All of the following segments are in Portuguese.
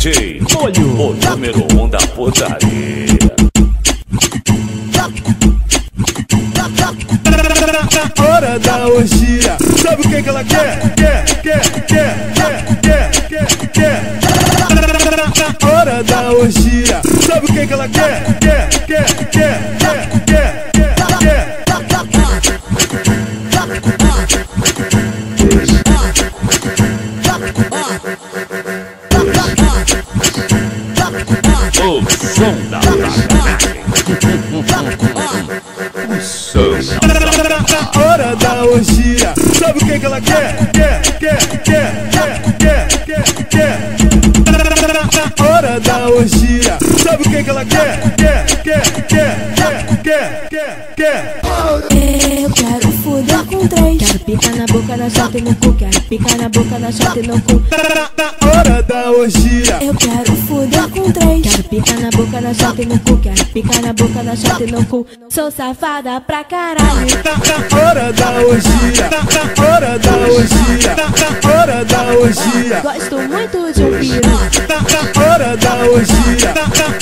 DJ Molho, o número 1 da putaria. Hora da orgia, sabe o que ela quer? Hora da orgia, sabe o que ela quer? O som da Hora da orgia, sabe o que ela quer? Hora da orgia, sabe o que ela quer? Eu quero fuder com três. Quero picar na boca, na chota e no cu. Quero picar na boca, na chota e no cu. Hora da orgia, Eu quero fuder com três. Quero picar na boca, na chota e no cu. Quero picar na boca, na chota e no cu. Sou safada pra caralho. hora da orgia, hora da orgia, hora da orgia, Gosto muito de um piru. hora da orgia,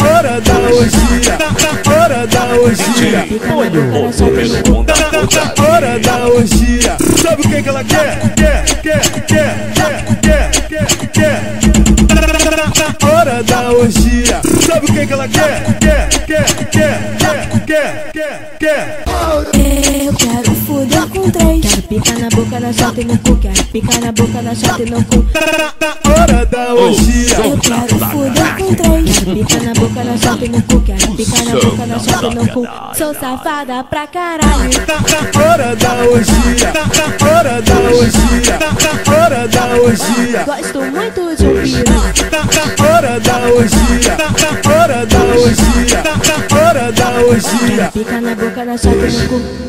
hora da orgia, hora da orgia, DJ Molho, o número 1 da putaria. hora da orgia, sabe o que ela quer? Hora da orgia, sabe o que ela quer? Eu quero fuder com três. Quero picar na boca, na chota e no cu. Quero picar na boca, na chota e no cu. Hora da orgia, Eu quero fuder com três. Quero picar na boca, na chota e no cu. Quero picar na boca, na chota e no cu. Sou safada pra caralho. hora da orgia, hora da orgia, hora da orgia, Gosto muito de um piru. hora da orgia, hora da orgia, hora da orgia. Pica na boca, na chota e no cu.